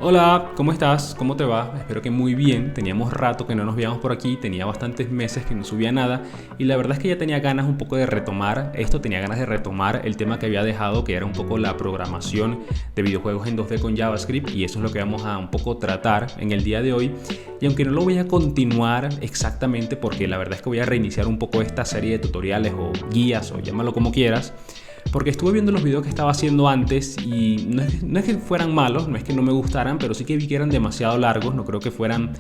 Hola, ¿cómo estás? ¿Cómo te va? Espero que muy bien. Teníamos rato que no nos veíamos por aquí, tenía bastantes meses que no subía nada y la verdad es que ya tenía ganas un poco de retomar esto, tenía ganas de retomar el tema que había dejado, que era un poco la programación de videojuegos en 2D con JavaScript, y eso es lo que vamos a un poco tratar en el día de hoy. Y aunque no lo voy a continuar exactamente porque la verdad es que voy a reiniciar un poco esta serie de tutoriales o guías o llámalo como quieras, porque estuve viendo los videos que estaba haciendo antes y no es que fueran malos, no es que no me gustaran, pero sí que vi que eran demasiado largos, no creo que fueran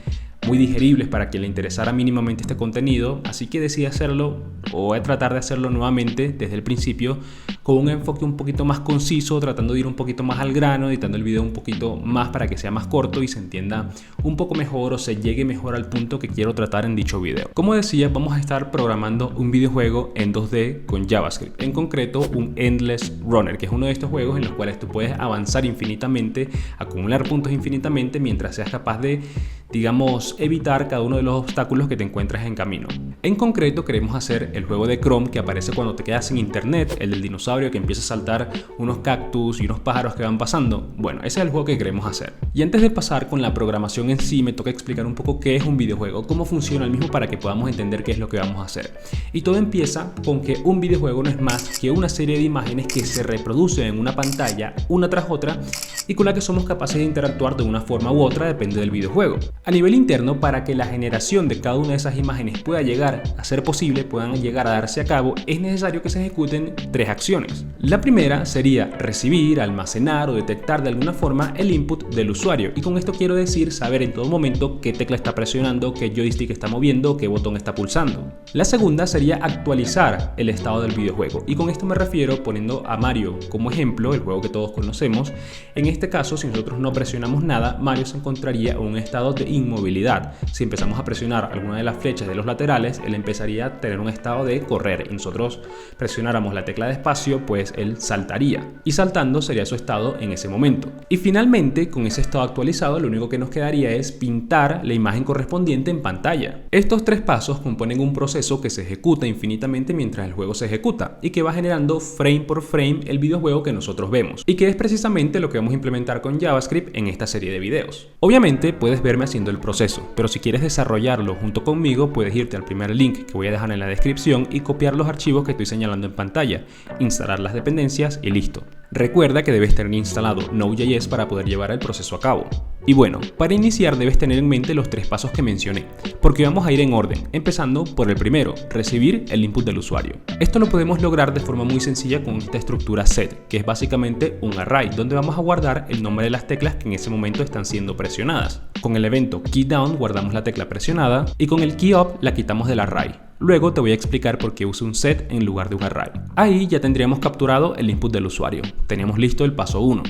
muy digeribles para quien le interesara mínimamente este contenido, así que decidí hacerlo, o voy a tratar de hacerlo nuevamente desde el principio, con un enfoque un poquito más conciso, tratando de ir un poquito más al grano, editando el video un poquito más para que sea más corto y se entienda un poco mejor o se llegue mejor al punto que quiero tratar en dicho video. Como decía, vamos a estar programando un videojuego en 2D con JavaScript, en concreto un Endless Runner, que es uno de estos juegos en los cuales tú puedes avanzar infinitamente, acumular puntos infinitamente mientras seas capaz de, digamos, evitar cada uno de los obstáculos que te encuentras en camino. En concreto queremos hacer el juego de Chrome que aparece cuando te quedas sin internet, el del dinosaurio que empieza a saltar unos cactus y unos pájaros que van pasando. Bueno, ese es el juego que queremos hacer. Y antes de pasar con la programación en sí, me toca explicar un poco qué es un videojuego, cómo funciona el mismo para que podamos entender qué es lo que vamos a hacer. Y todo empieza con que un videojuego no es más que una serie de imágenes que se reproducen en una pantalla una tras otra y con la que somos capaces de interactuar de una forma u otra, depende del videojuego. A nivel interno, para que la generación de cada una de esas imágenes pueda llegar a ser posible, puedan llegar a darse a cabo, es necesario que se ejecuten tres acciones. La primera sería recibir, almacenar o detectar de alguna forma el input del usuario, y con esto quiero decir saber en todo momento qué tecla está presionando, qué joystick está moviendo, qué botón está pulsando. La segunda sería actualizar el estado del videojuego, y con esto me refiero poniendo a Mario como ejemplo, el juego que todos conocemos. En este caso, si nosotros no presionamos nada, Mario se encontraría en un estado de inmovilidad. Si empezamos a presionar alguna de las flechas de los laterales, él empezaría a tener un estado de correr, y nosotros presionáramos la tecla de espacio, pues él saltaría, y saltando sería su estado en ese momento. Y finalmente, con ese estado actualizado, lo único que nos quedaría es pintar la imagen correspondiente en pantalla. Estos tres pasos componen un proceso que se ejecuta infinitamente mientras el juego se ejecuta y que va generando frame por frame el videojuego que nosotros vemos, y que es precisamente lo que vamos a implementar con JavaScript en esta serie de videos. Obviamente puedes verme haciendo el proceso, pero si quieres desarrollarlo junto conmigo, puedes irte al primer link que voy a dejar en la descripción y copiar los archivos que estoy señalando en pantalla, instalar las dependencias y listo. Recuerda que debes tener instalado Node.js para poder llevar el proceso a cabo. Y bueno, para iniciar debes tener en mente los tres pasos que mencioné, porque vamos a ir en orden, empezando por el primero, recibir el input del usuario. Esto lo podemos lograr de forma muy sencilla con esta estructura set, que es básicamente un array, donde vamos a guardar el nombre de las teclas que en ese momento están siendo presionadas. Con el evento keyDown guardamos la tecla presionada y con el keyUp la quitamos del array. Luego te voy a explicar por qué uso un set en lugar de un array. Ahí ya tendríamos capturado el input del usuario. Teníamos listo el paso 1.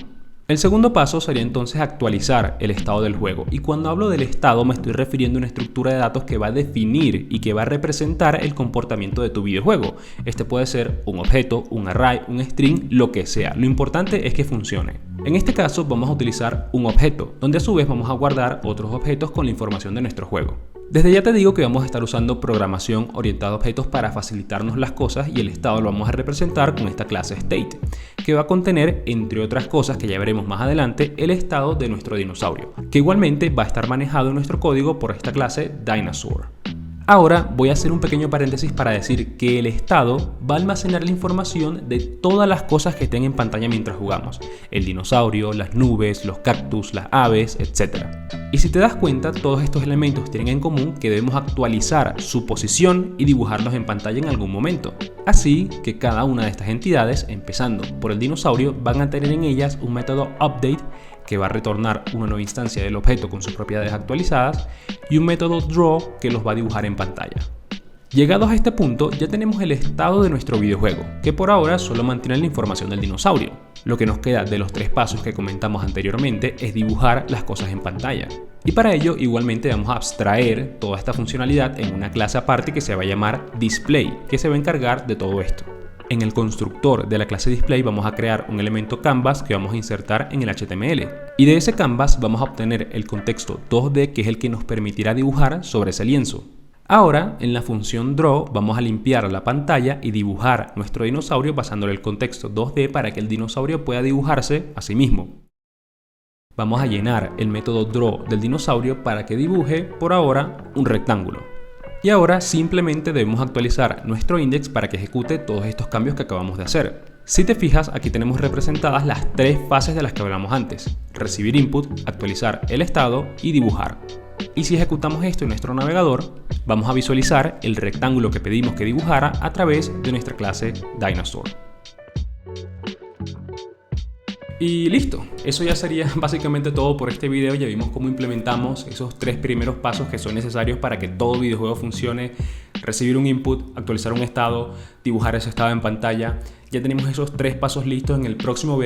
El segundo paso sería entonces actualizar el estado del juego, y cuando hablo del estado me estoy refiriendo a una estructura de datos que va a definir y que va a representar el comportamiento de tu videojuego. Este puede ser un objeto, un array, un string, lo que sea. Lo importante es que funcione. En este caso vamos a utilizar un objeto, donde a su vez vamos a guardar otros objetos con la información de nuestro juego. Desde ya te digo que vamos a estar usando programación orientada a objetos para facilitarnos las cosas, y el estado lo vamos a representar con esta clase state, que va a contener, entre otras cosas que ya veremos más adelante, el estado de nuestro dinosaurio, que igualmente va a estar manejado en nuestro código por esta clase dinosaur. Ahora voy a hacer un pequeño paréntesis para decir que el estado va a almacenar la información de todas las cosas que estén en pantalla mientras jugamos: el dinosaurio, las nubes, los cactus, las aves, etc. Y si te das cuenta, todos estos elementos tienen en común que debemos actualizar su posición y dibujarlos en pantalla en algún momento. Así que cada una de estas entidades, empezando por el dinosaurio, van a tener en ellas un método update que va a retornar una nueva instancia del objeto con sus propiedades actualizadas, y un método draw que los va a dibujar en pantalla. Llegados a este punto, ya tenemos el estado de nuestro videojuego, que por ahora solo mantiene la información del dinosaurio. Lo que nos queda de los tres pasos que comentamos anteriormente es dibujar las cosas en pantalla. Y para ello igualmente vamos a abstraer toda esta funcionalidad en una clase aparte que se va a llamar display, que se va a encargar de todo esto. En el constructor de la clase display vamos a crear un elemento canvas que vamos a insertar en el HTML, y de ese canvas vamos a obtener el contexto 2D, que es el que nos permitirá dibujar sobre ese lienzo. Ahora, en la función draw vamos a limpiar la pantalla y dibujar nuestro dinosaurio basándole el contexto 2D para que el dinosaurio pueda dibujarse a sí mismo. Vamos a llenar el método draw del dinosaurio para que dibuje, por ahora, un rectángulo. Y ahora simplemente debemos actualizar nuestro index para que ejecute todos estos cambios que acabamos de hacer. Si te fijas, aquí tenemos representadas las tres fases de las que hablamos antes: recibir input, actualizar el estado y dibujar. Y si ejecutamos esto en nuestro navegador, vamos a visualizar el rectángulo que pedimos que dibujara a través de nuestra clase Dinosaur. Y listo, eso ya sería básicamente todo por este video. Ya vimos cómo implementamos esos tres primeros pasos que son necesarios para que todo videojuego funcione: recibir un input, actualizar un estado, dibujar ese estado en pantalla. Ya tenemos esos tres pasos listos. En el próximo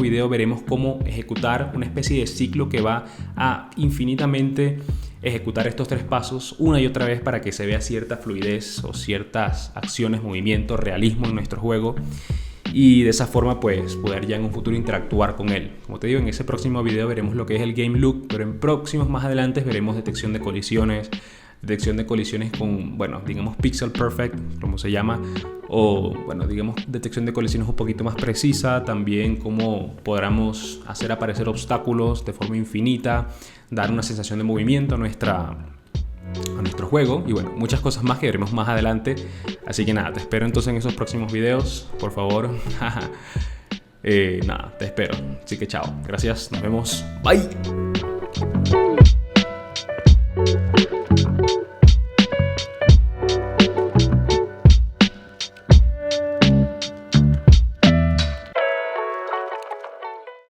video veremos cómo ejecutar una especie de ciclo que va a infinitamente ejecutar estos tres pasos una y otra vez para que se vea cierta fluidez o ciertas acciones, movimientos, realismo en nuestro juego. Y de esa forma pues poder ya en un futuro interactuar con él. Como te digo, en ese próximo video veremos lo que es el Game Loop, pero en próximos más adelante veremos detección de colisiones con, bueno, digamos Pixel Perfect, como se llama, o bueno, digamos detección de colisiones un poquito más precisa, también cómo podamos hacer aparecer obstáculos de forma infinita, dar una sensación de movimiento a nuestro juego, y bueno, muchas cosas más que veremos más adelante. Así que nada, te espero entonces en esos próximos videos, por favor. Nada, te espero. Así que chao, gracias, nos vemos, bye.